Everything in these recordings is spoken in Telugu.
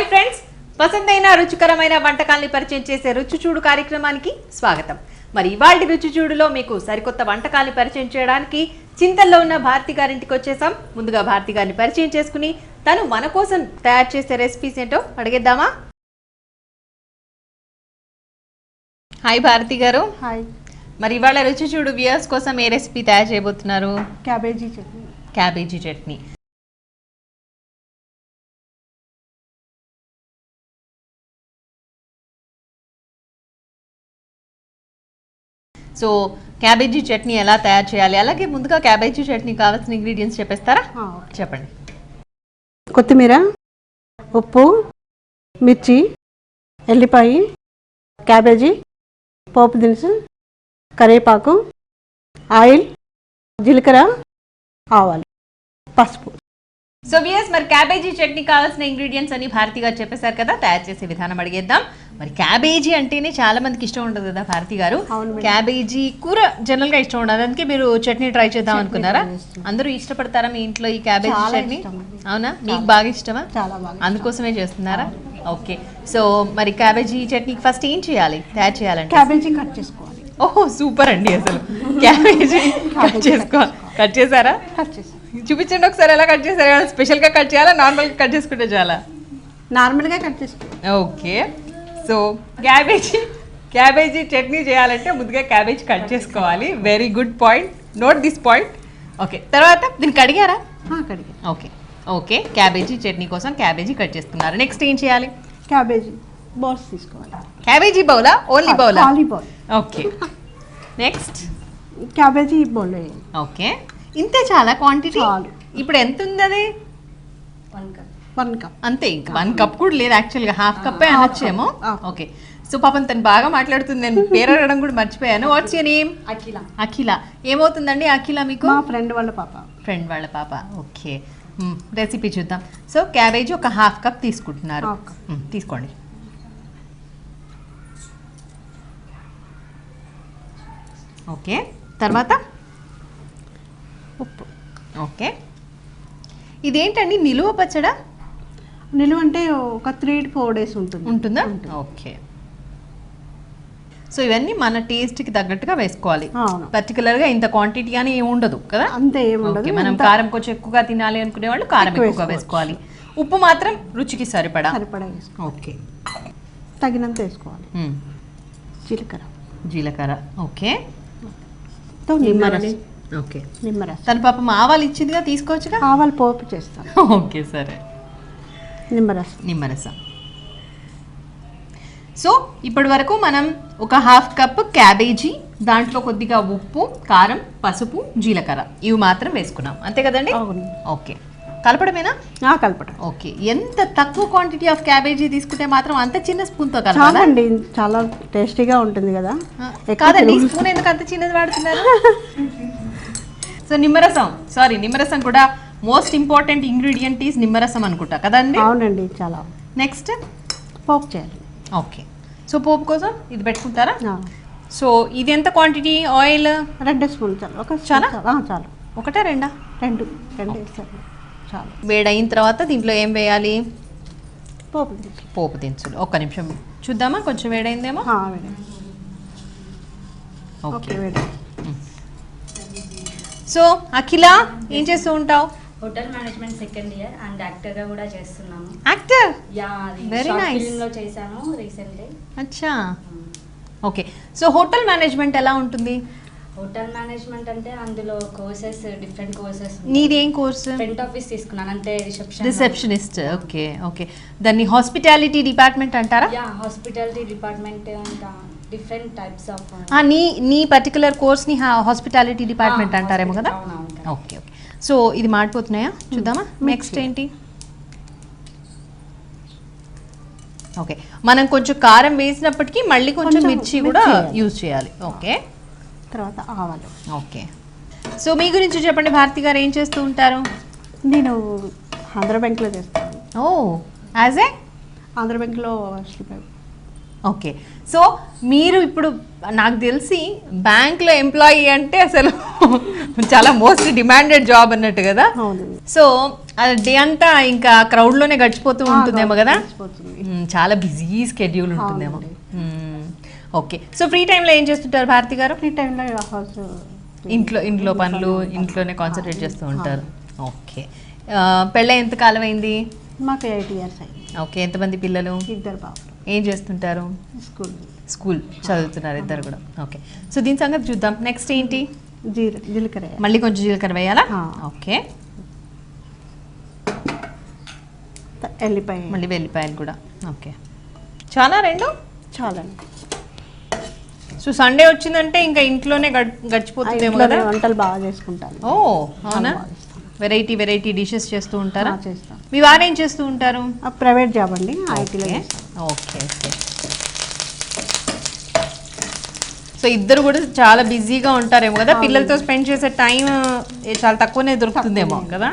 హాయ్ ఫ్రెండ్స్, పసందైన రుచికరమైన వంటకాల్ని పరిచయం చేసే రుచి చూడు కార్యక్రమానికి స్వాగతం. మరి ఇవాల్టి రుచి చూడులో మీకు సరికొత్త వంటకాల్ని పరిచయం చేయడానికి చింతల్లో ఉన్న భారతి గారింటికి వచ్చేసాం. ముందుగా భారతి గారిని పరిచయం చేసుకుని తను మన కోసం తయారు చేసే రెసిపీస్ ఏంటో అడిగేద్దామా? హాయ్ భారతి గారు. హాయ్. మరి ఇవాళ రుచి చూడు వ్యూయర్స్ కోసం ఏ రెసిపీ తయారు చేయబోతున్నారు? Cabbage chutney. Cabbage chutney. So cabbage chutney ఎలా తయారు చేయాలి, అలాగే ముందుగా క్యాబేజీ చట్నీ కావాల్సిన ఇంగ్రీడియంట్స్ చెప్పేస్తారా? చెప్పండి. కొత్తిమీర, ఉప్పు, మిర్చి, ఎల్లిపాయ, క్యాబేజీ, పోపు దినుసు, కరివేపాకు, ఆయిల్, జీలకర్ర, ఆవాలు, పసుపు. సో వ్యూయర్స్, మరి క్యాబేజీ చట్నీ కావాల్సిన ఇంగ్రీడియంట్స్ అని భారతి గారు చెప్పేశారు కదా, తయారు చేసే విధానం అడిగేద్దాం. మరి క్యాబేజీ అంటేనే చాలా మందికి ఇష్టం ఉండదు కదా భారతి గారు. క్యాబేజీ కూర జనరల్ గా ఇష్టం ఉండదు, అందుకే మీరు చట్నీ ట్రై చేద్దాం అనుకున్నారా? అందరూ ఇష్టపడతారా మీ ఇంట్లో ఈ క్యాబేజీ చట్నీ? అవునా, మీకు బాగా ఇష్టమా? అందుకోసమే చేస్తున్నారా? ఓకే. సో మరి క్యాబేజీ చట్నీకి ఫస్ట్ ఏం చేయాలి, తయారు చేయాలంటే? క్యాబేజీ కట్ చేసుకోవాలి. ఓహో సూపర్ అండి, అసలు క్యాబేజీ కట్ చేసుకోవాలి. కట్ చేశారా? చూపించండి ఒకసారి ఎలా కట్ చేశారు. స్పెషల్ గా కట్ చేయాలా, నార్మల్ గా కట్ చేసుకుంటే చాలా? నార్మల్ గా కట్ చేసుకోవాలి. ఓకే. సో క్యాబేజీ చట్నీ చేయాలంటే ముందుగా క్యాబేజీ కట్ చేసుకోవాలి. Very good point, note this point. Okay, తర్వాత దీన్ని కడిగారా? కడిగా. Okay okay. క్యాబేజీ చట్నీ కోసం క్యాబేజీ కట్ చేస్తున్నారు. నెక్స్ట్ ఏం చేయాలి? క్యాబేజీ బౌల్స్ తీసుకోవాలి. క్యాబేజీ బౌలా, ఓన్లీ బౌలా? ఖాళీ bowl. Okay. Next cabbage bowl. Okay, ఇంతే చాలా క్వాంటిటీ? చాలు. ఇప్పుడు ఎంత ఉంది అది? 1 కప్. అంతే, ఇంకా 1 కప్ కూడా లేదు యాక్చువల్గా, హాఫ్ కప్పే అనొచ్చేమో. ఓకే. సో పాపం తను బాగా మాట్లాడుతుంది, నేను పేరు అడగడం కూడా మర్చిపోయాను. What's your name? Akhila. Akhila. ఏమవుతుందండి అఖిల మీకు? మా ఫ్రెండ్ వాళ్ళ పాప. ఫ్రెండ్ వాళ్ళ పాప. ఓకే. రెసిపీ చూద్దాం. సో క్యాబేజీ ఒక హాఫ్ కప్ తీసుకుంటున్నారు. తీసుకోండి. ఓకే, తర్వాత ఉప్పు. ఓకే. ఇదేంటండి, నిలువ పచ్చడా? నిలువ అంటే ఒక 3 to 4 days ఉంటుందా? ఓకే. సో ఇవన్నీ మన టేస్ట్కి తగ్గట్టుగా వేసుకోవాలి. పర్టికులర్గా ఇంత క్వాంటిటీ అని ఏమి ఉండదు కదా? అంతే ఏముండదు. మనం కారం కొంచెం ఎక్కువగా తినాలి అనుకునే వాళ్ళు కారం ఎక్కువగా వేసుకోవాలి. ఉప్పు మాత్రం రుచికి సరిపడా. ఓకే. తగినంత వేసుకోవాలి. జీలకర్ర. ఓకే. నిమ్మరసం. ఓకే. నిమ్మరసం. తన పాపం ఆవాలు ఇచ్చిందిగా, తీసుకోవచ్చుగా? ఆవాలు పోపు చేస్తాను. ఓకే సరే. నిమ్మరసం. సో ఇప్పటి వరకు మనం ఒక హాఫ్ కప్ క్యాబేజీ, దాంట్లో కొద్దిగా ఉప్పు, కారం, పసుపు, జీలకర్ర ఇవి మాత్రం వేసుకున్నాం, అంతే కదండి? ఓకే. కలపడమేనా? కలపడం. ఓకే. ఎంత తక్కువ క్వాంటిటీ ఆఫ్ క్యాబేజీ తీసుకుంటే మాత్రం అంత చిన్న స్పూన్తో కలపాలా? చాలండి, చాలా టేస్టీగా ఉంటుంది కదా. కాదండి, స్పూన్ ఎందుకు అంత చిన్నది వాడుతున్నారు? సో నిమ్మరసం కూడా మోస్ట్ ఇంపార్టెంట్ ఇంగ్రీడియంట్ ఈజ్ నిమ్మరసం అనుకుంటా కదండి? అవునండి, చాలా. నెక్స్ట్ పోపు చేయాలి. ఓకే. సో పోపు కోసం ఇది పెట్టుకుంటారా? సో ఇది ఎంత క్వాంటిటీ ఆయిల్? 2 స్పూన్లు చాలు. చాలా? చాలు. ఒకటా రెండా? 2 వేసారు చాలు. వేడైన తర్వాత దీంట్లో ఏం వేయాలి? పోపు దినుసులు. ఒక్క నిమిషం చూద్దామా, కొంచెం వేడైందేమో. ఓకే. సో అఖిల, ఏం చేస్తూ ఉంటావు? Hotel management second year and actor గా కూడా చేస్తున్నాను. యాక్టర్? Yeah, very nice. లో చేశాను రీసెంట్లీ. అచ్చా. ఓకే. సో హోటల్ మేనేజ్మెంట్ ఎలా ఉంటుంది? హోటల్ మేనేజ్మెంట్ అంటే అందులో కోర్సెస్, డిఫరెంట్ కోర్సెస్. నీదేం కోర్స్? ఫ్రంట్ ఆఫీస్ తీసుకున్నాను, అంటే రిసెప్షనిస్ట్. Okay okay. దాన్ని హాస్పిటాలిటీ డిపార్ట్మెంట్ అంటారా? యా, హాస్పిటాలిటీ డిపార్ట్మెంట్, ఇంకా డిఫరెంట్ టైప్స్ ఆఫ్. నీ పర్టికులర్ కోర్స్ ని హాస్పిటాలిటీ డిపార్ట్మెంట్ అంటారేమో కదా? Okay okay. సో ఇది మాడిపోతున్నాయా, చూద్దామా. నెక్స్ట్ ఏంటి? ఓకే, మనం కొంచెం కారం వేసినప్పటికీ మళ్ళీ కొంచెం మిర్చి కూడా యూజ్ చేయాలి. ఓకే. తర్వాత ఆవాలు. ఓకే. సో మీ గురించి చెప్పండి భారతి గారు, ఏం చేస్తూ ఉంటారు? నేను ఆంధ్ర బ్యాంక్లో చేస్తాను. ఓ, యాజ్ ఏ ఆంధ్ర బ్యాంక్లో. ఓకే. సో మీరు ఇప్పుడు నాకు తెలిసి బ్యాంక్లో ఎంప్లాయీ అంటే అసలు చాలా మోస్ట్ డిమాండెడ్ జాబ్ అన్నట్టు కదా. సో అది డే అంతా ఇంకా క్రౌడ్ లోనే గడిచిపోతూ ఉంటుందేమో కదా. పోతుంది. చాలా బిజీ స్కెడ్యూల్ ఉంటుందేమో. ఓకే, సో ఫ్రీ టైంలో ఏం చేస్తుంటారు భారతి గారు? ఫ్రీ టైంలో హౌస్ ఇంట్లో పనులు, ఇంట్లోనే కాన్సన్ట్రేట్ చేస్తూ ఉంటారు. ఓకే, పెళ్ళై ఎంత కాలం అయింది? మాకు 8 years అయింది. ఓకే, ఎంతమంది పిల్లలు? 2 బాబులు. ఏం చేస్తుంటారు? స్కూల్ చదువుతున్నారు ఇద్దరు కూడా. ఓకే, సో దీని సంగతి చూద్దాం. నెక్స్ట్ ఏంటి? జీలకర్ర. మళ్ళీ కొంచెం జీలకర్ర వేయాలా? ఓకే, ఎల్లిపాయ. మళ్ళీ వెల్లిపాయలు కూడా. ఓకే, చాలా రెండు చాలండి. సో సండే వచ్చిందంటే ఇంకా ఇంట్లోనే గడిచిపోతుందేమో కదా. వంటలు బాగా చేసుకుంటాను. ఓ అవునా, వెరైటీ డిషెస్ చేస్తూ ఉంటారా? చేస్తాం. మీ వారు ఏం చేస్తూ ఉంటారు? ప్రైవేట్ జాబ్ అండి, ఐటీలో. ఓకే ఓకే, సో ఇద్దరు కూడా చాలా బిజీగా ఉంటారేమో కదా. పిల్లలతో స్పెండ్ చేసే టైం చాలా తక్కువనే దొరుకుతుందేమో కదా.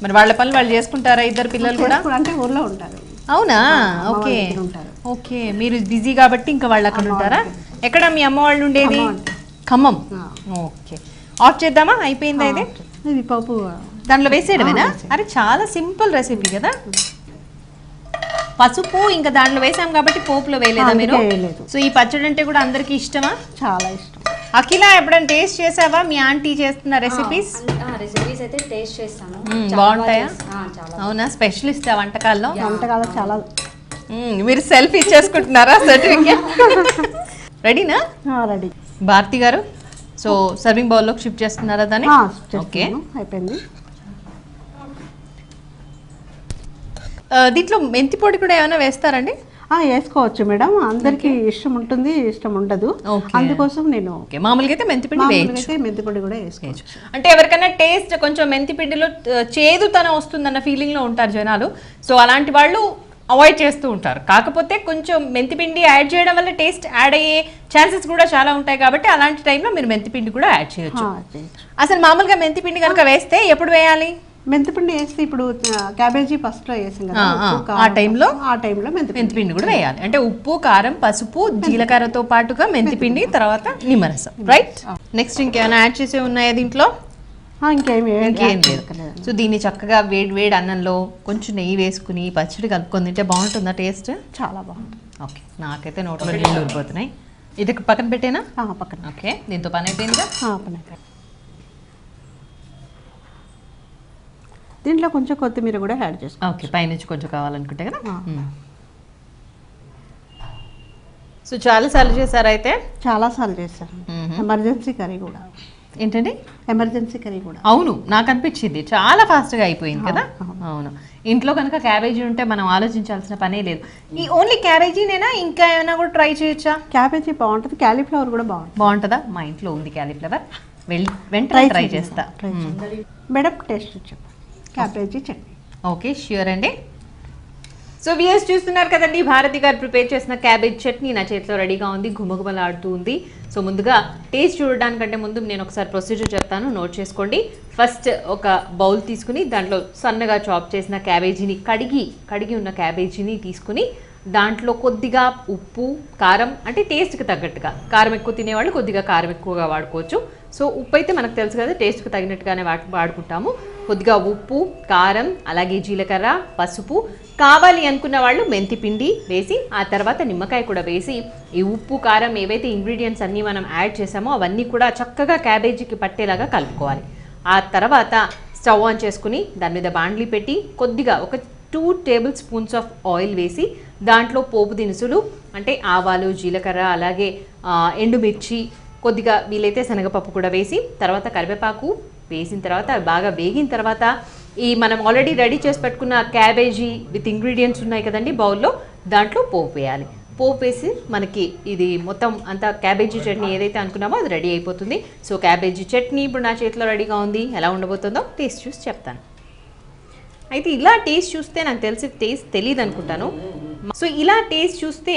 మరి వాళ్ళ పనులు వాళ్ళు చేసుకుంటారా ఇద్దరు పిల్లలు కూడా? అంటే ఊర్లో ఉంటారు. అవునా, ఓకే ఓకే. మీరు బిజీ కాబట్టి ఇంకా వాళ్ళు అక్కడ ఉంటారా? ఎక్కడ మీ అమ్మ వాళ్ళు ఉండేది? ఖమ్మం. ఓకే, ఆఫ్ చేద్దామా? అయిపోయిందా ఇది? ఇది పప్పు దాంట్లో వేసేయడమేనా? అరే చాలా సింపుల్ రెసిపీ కదా. పసుపు ఇంకా దాంట్లో వేసాం కాబట్టి పోపులో వేయలేదా మీరు? సో ఈ పచ్చడి అంటే కూడా అందరికి ఇష్టమా? చాలా ఇష్టం. అఖిల, ఎప్పుడైనా టేస్ట్ చేసావా మీ ఆంటీ చేస్తున్న రెసిపీస్? రెసిపీస్ అయితే టేస్ట్ చేస్తాను. బాగుంటాయా? చాలా. అవునా, స్పెషలిస్ట్ వంటకాల్లో? వంటకాలు చాలా. మీరు సెల్ఫ్ ఇచ్చేసుకుంటున్నారా సర్టిఫికేట్? రెడీనా? రెడీ. భారతి గారు, సో సర్వింగ్ బౌల్లోకి షిఫ్ట్ చేస్తున్నారా దాన్ని? ఓకే, అయిపోయింది. దీంట్లో మెంతి పొడి కూడా ఏమైనా వేస్తారండి? వేసుకోవచ్చు మేడం, అందరికి ఇష్టం ఉంటుంది, ఇష్టం ఉండదు. అందుకోసం నేను మామూలుగా అయితే మెంతిపిండి వేయచ్చు. మెంతిపొడి కూడా వేసుకోవచ్చు. అంటే ఎవరికైనా టేస్ట్ కొంచెం మెంతిపిండిలో చేదుతనం వస్తుందన్న ఫీలింగ్ లో ఉంటారు జనాలు. సో అలాంటి వాళ్ళు అవాయిడ్ చేస్తూ ఉంటారు. కాకపోతే కొంచెం మెంతిపిండి యాడ్ చేయడం వల్ల టేస్ట్ యాడ్ అయ్యే ఛాన్సెస్ కూడా చాలా ఉంటాయి కాబట్టి అలాంటి టైంలో మీరు మెంతిపిండి కూడా యాడ్ చేయొచ్చు. అసలు మామూలుగా మెంతిపిండి కనుక వేస్తే ఎప్పుడు వేయాలి? మెంతిపిండి వేస్తే ఇప్పుడు క్యాబేజీ ఫస్ట్ లో వేసాం కదా, ఆ టైంలో మెంతిపిండి కూడా వేయాలి. అంటే ఉప్పు, కారం, పసుపు, జీలకర్రతో పాటుగా మెంతిపిండి, తర్వాత నిమ్మరసం. రైట్. నెక్స్ట్ ఇంకేమైనా యాడ్ చేసే ఉన్నాయా దీంట్లో? ఇంకేం లేదు. సో దీన్ని చక్కగా వేడి అన్నంలో కొంచెం నెయ్యి వేసుకుని పచ్చడి కలుపుకొని తింటే బాగుంటుందా టేస్ట్? చాలా బాగుంటుంది. ఓకే, నాకైతే నోట్లో నీళ్ళు ఊరిపోతున్నాయి. ఇది పక్కన పెట్టేనా? పక్కన. ఓకే, దీంతో పని అయిపోయిందిగా. దీంట్లో కొంచెం కొత్తిమీర కూడా యాడ్ చేసుకో. ఓకే, పైనుంచి కొంచెం కావాలనుకుంటే కదా. సో చాలాసార్లు చేశారు అయితే? చాలాసార్లు చేశారు. ఎమర్జెన్సీ కర్రీ కూడా. ఏంటండి? ఎమర్జెన్సీ కర్రీ కూడా. అవును, నాకు అనిపించింది చాలా ఫాస్ట్గా అయిపోయింది కదా. అవును, ఇంట్లో కనుక క్యాబేజీ ఉంటే మనం ఆలోచించాల్సిన పనే లేదు. ఈ ఓన్లీ క్యాబేజీనేనా, ఇంకా ఏమైనా కూడా ట్రై చేయొచ్చా? క్యాబేజీ బాగుంటుంది, క్యాలీఫ్లవర్ కూడా బాగుంటుందా? మా ఇంట్లో ఉంది క్యాలీఫ్లవర్, వెంటనే ట్రై చేస్తా. మేడం టేస్ట్ వచ్చాం క్యాబేజీ చట్నీ. ఓకే, ష్యూర్ అండి. సో వ్యూయర్స్ చూస్తున్నారు కదండి, భారతి గారు ప్రిపేర్ చేసిన క్యాబేజ్ చట్నీ నా చేతిలో రెడీగా ఉంది, గుమగుమలాడుతూ ఉంది. సో ముందుగా టేస్ట్ చూడడానికంటే ముందు నేను ఒకసారి ప్రొసీజర్ చెప్తాను, నోట్ చేసుకోండి. ఫస్ట్ ఒక బౌల్ తీసుకుని దాంట్లో సన్నగా చాప్ చేసిన క్యాబేజీని కడిగి ఉన్న క్యాబేజీని తీసుకుని దాంట్లో కొద్దిగా ఉప్పు, కారం, అంటే టేస్ట్కి తగ్గట్టుగా, కారం ఎక్కువ తినేవాళ్ళు కొద్దిగా కారం ఎక్కువగా వాడుకోవచ్చు. సో ఉప్పు అయితే మనకు తెలుసు కదా, టేస్ట్కి తగినట్టుగానే వాడుకుంటాము. కొద్దిగా ఉప్పు, కారం, అలాగే జీలకర్ర, పసుపు, కావాలి అనుకున్న వాళ్ళు మెంతిపిండి వేసి, ఆ తర్వాత నిమ్మకాయ కూడా వేసి, ఈ ఉప్పు, కారం ఏవైతే ఇంగ్రీడియంట్స్ అన్నీ మనం యాడ్ చేసామో అవన్నీ కూడా చక్కగా క్యాబేజీకి పట్టేలాగా కలుపుకోవాలి. ఆ తర్వాత స్టవ్ ఆన్ చేసుకుని దాని మీద బాండ్లీ పెట్టి కొద్దిగా ఒక 2 టేబుల్ స్పూన్స్ ఆఫ్ ఆయిల్ వేసి దాంట్లో పోపు దినుసులు అంటే ఆవాలు, జీలకర్ర, అలాగే ఎండుమిర్చి, కొద్దిగా వీలైతే శనగపప్పు కూడా వేసి, తర్వాత కరివేపాకు వేసిన తర్వాత బాగా వేగిన తర్వాత ఈ మనం ఆల్రెడీ రెడీ చేసి పెట్టుకున్న క్యాబేజీ విత్ ఇంగ్రీడియంట్స్ ఉన్నాయి కదండి బౌల్లో, దాంట్లో పోపు వేయాలి. పోపు వేసి మనకి ఇది మొత్తం అంతా క్యాబేజీ చట్నీ ఏదైతే అనుకున్నామో అది రెడీ అయిపోతుంది. సో క్యాబేజీ చట్నీ ఇప్పుడు నా చేతిలో రెడీగా ఉంది. ఎలా ఉండబోతుందో టేస్ట్ చూసి చెప్తాను. అయితే ఇలా టేస్ట్ చూస్తే నాకు తెలిసి టేస్ట్ తెలియదు అనుకుంటాను. సో ఇలా టేస్ట్ చూస్తే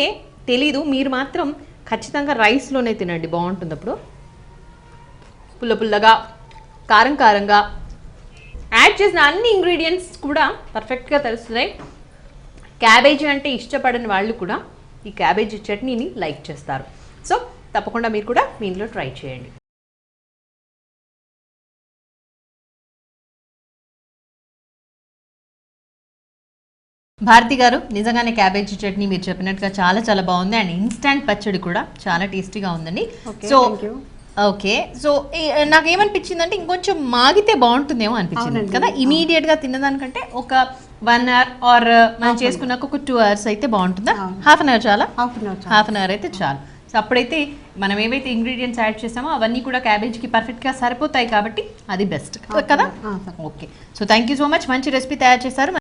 తెలీదు, మీరు మాత్రం ఖచ్చితంగా రైస్లోనే తినండి, బాగుంటుంది. అప్పుడు పుల్లగా, కారంగా యాడ్ చేసిన అన్ని ఇంగ్రీడియంట్స్ కూడా పర్ఫెక్ట్గా తెలుస్తున్నాయి. క్యాబేజీ అంటే ఇష్టపడని వాళ్ళు కూడా ఈ క్యాబేజీ చట్నీని లైక్ చేస్తారు. సో తప్పకుండా మీరు కూడా మీ ఇంట్లో ట్రై చేయండి. భారతి గారు నిజంగానే క్యాబేజీ చట్నీ మీరు చెప్పినట్టుగా చాలా చాలా బాగుంది అండ్ ఇన్స్టాంట్ పచ్చడి కూడా చాలా టేస్టీగా ఉందండి. సో ఓకే, సో నాకేమనిపించింది అంటే ఇంకొంచెం మాగితే బాగుంటుందేమో అనిపించింది కదా, ఇమీడియట్ గా తిన్నదానికంటే ఒక 1 hour ఆర్ మనం చేసుకున్నాక ఒక 2 hours అయితే బాగుంటుందా? హాఫ్ అన్ అవర్ చాలా, హాఫ్ అన్ అవర్ అయితే చాలు. సో అప్పుడైతే మనం ఏవైతే ఇంగ్రీడియంట్స్ యాడ్ చేసామో అవన్నీ కూడా క్యాబేజ్కి పర్ఫెక్ట్గా సరిపోతాయి కాబట్టి అది బెస్ట్ కదా. Okay, so thank you so much, మంచి రెసిపీ తయారు చేశారు.